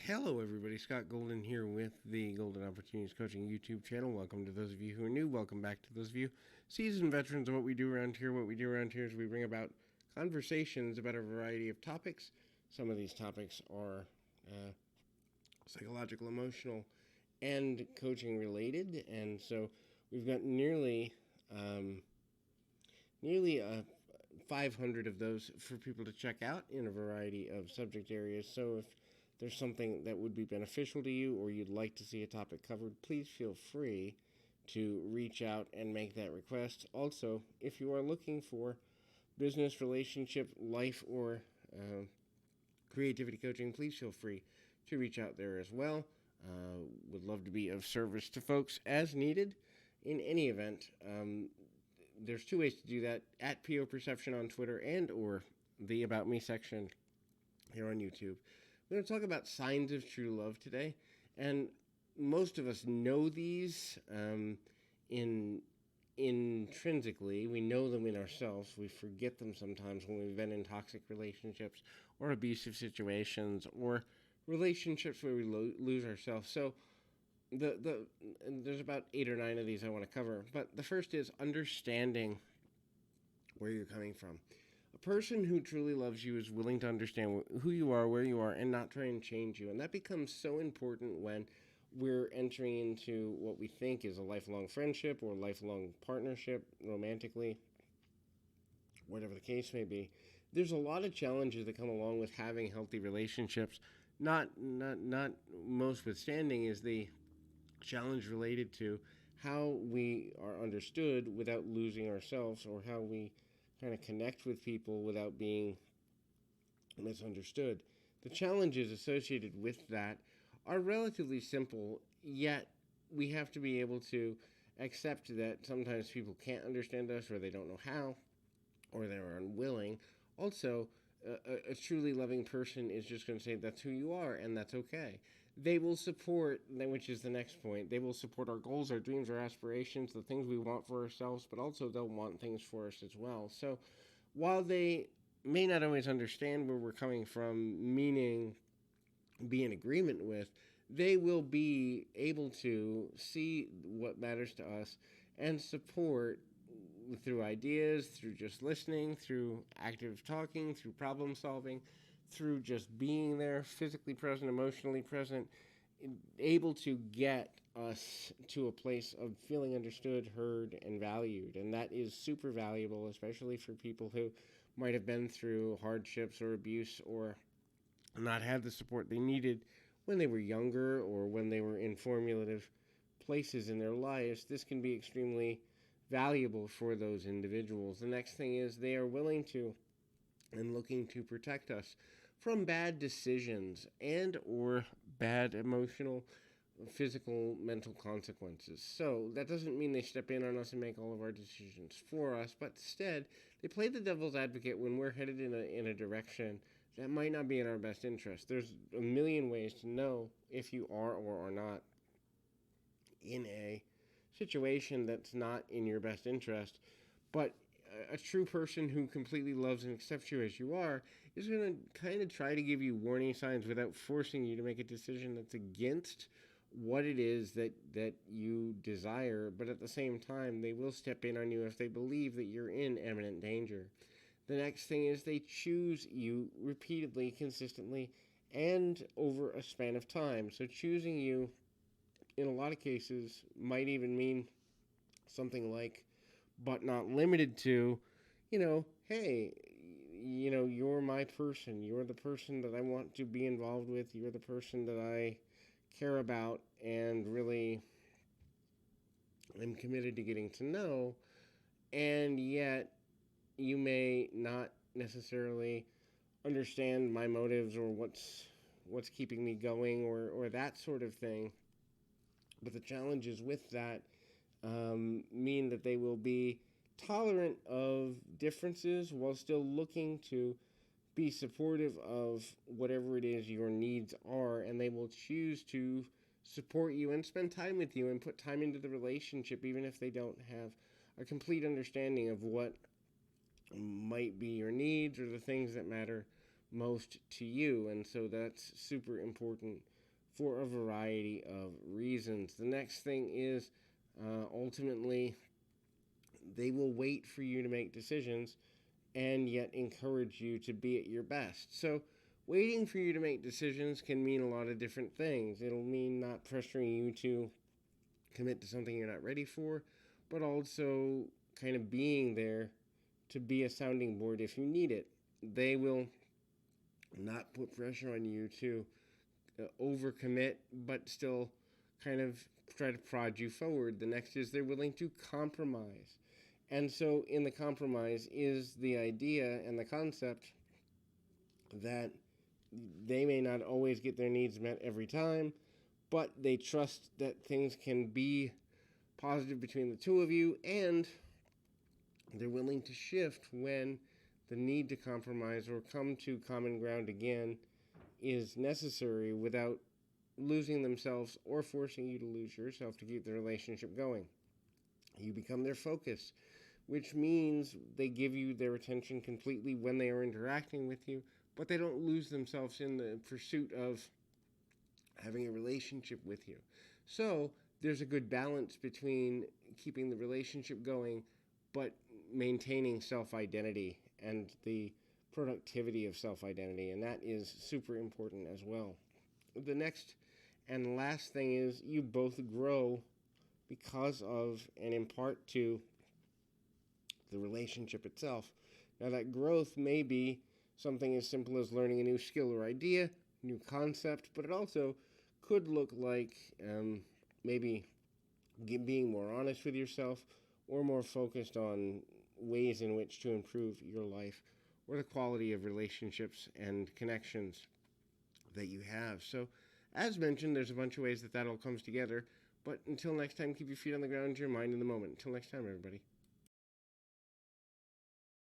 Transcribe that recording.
Hello, everybody. Scott Golden here with the Golden Opportunities Coaching YouTube channel. Welcome to those of you who are new. Welcome back to those of you seasoned veterans of what we do around here. What we do around here is we bring about conversations about a variety of topics. Some of these topics are psychological, emotional, and coaching related. And so we've got nearly 500 of those for people to check out in a variety of subject areas. So if there's something that would be beneficial to you or you'd like to see a topic covered, please feel free to reach out and make that request. Also, if you are looking for business, relationship, life, or creativity coaching, please feel free to reach out there as well. Would love to be of service to folks as needed. In any event, there's two ways to do that: at PO Perception on Twitter and or the About Me section here on YouTube. We're going to talk about signs of true love today, and most of us know these intrinsically. We know them in ourselves. We forget them sometimes when we've been in toxic relationships or abusive situations or relationships where we lose ourselves. So there's about 8 or 9 of these I want to cover, but the first is understanding where you're coming from. A person who truly loves you is willing to understand who you are, where you are, and not try and change you. And that becomes so important when we're entering into what we think is a lifelong friendship or lifelong partnership, romantically, whatever the case may be. There's a lot of challenges that come along with having healthy relationships. Not most withstanding is the challenge related to how we are understood without losing ourselves, or how we kind of connect with people without being misunderstood. The challenges associated with that are relatively simple, yet we have to be able to accept that sometimes people can't understand us, or they don't know how, or they're unwilling. Also, a truly loving person is just going to say that's who you are, and that's okay. They will support, which is the next point, they will support our goals, our dreams, our aspirations, the things we want for ourselves, but also they'll want things for us as well. So while they may not always understand where we're coming from, meaning be in agreement with, they will be able to see what matters to us and support through ideas, through just listening, through active talking, through problem solving, through just being there, physically present, emotionally present, able to get us to a place of feeling understood, heard, and valued. And that is super valuable, especially for people who might have been through hardships or abuse or not had the support they needed when they were younger or when they were in formative places in their lives. This can be extremely valuable for those individuals. The next thing is they are willing to and looking to protect us from bad decisions and or bad emotional, physical, mental consequences. So that doesn't mean they step in on us and make all of our decisions for us, but instead they play the devil's advocate when we're headed in a direction that might not be in our best interest. There's a million ways to know if you are or are not in a situation that's not in your best interest, but a true person who completely loves and accepts you as you are is going to kind of try to give you warning signs without forcing you to make a decision that's against what it is that you desire, but at the same time, they will step in on you if they believe that you're in imminent danger. The next thing is they choose you repeatedly, consistently, and over a span of time. So choosing you, in a lot of cases, might even mean something like, but not limited to, hey, you're my person. You're the person that I want to be involved with. You're the person that I care about and really am committed to getting to know. And yet, you may not necessarily understand my motives or what's keeping me going or that sort of thing. But the challenges with that mean that they will be tolerant of differences while still looking to be supportive of whatever it is your needs are, and they will choose to support you and spend time with you and put time into the relationship even if they don't have a complete understanding of what might be your needs or the things that matter most to you. And so that's super important for a variety of reasons. The next thing is ultimately they will wait for you to make decisions and yet encourage you to be at your best. So, waiting for you to make decisions can mean a lot of different things. It'll mean not pressuring you to commit to something you're not ready for, but also kind of being there to be a sounding board if you need it. They will not put pressure on you to overcommit, but still kind of try to prod you forward. The next is they're willing to compromise. And so, in the compromise, is the idea and the concept that they may not always get their needs met every time, but they trust that things can be positive between the two of you, and they're willing to shift when the need to compromise or come to common ground again is necessary without losing themselves or forcing you to lose yourself to keep the relationship going. You become their focus, which means they give you their attention completely when they are interacting with you, but they don't lose themselves in the pursuit of having a relationship with you. So there's a good balance between keeping the relationship going, but maintaining self-identity and the productivity of self-identity, and that is super important as well. The next and last thing is you both grow because of and in part to the relationship itself. Now, that growth may be something as simple as learning a new skill or idea, new concept, but it also could look like maybe being more honest with yourself or more focused on ways in which to improve your life or the quality of relationships and connections that you have. So, as mentioned, there's a bunch of ways that all comes together. But until next time, keep your feet on the ground, your mind in the moment. Until next time, everybody.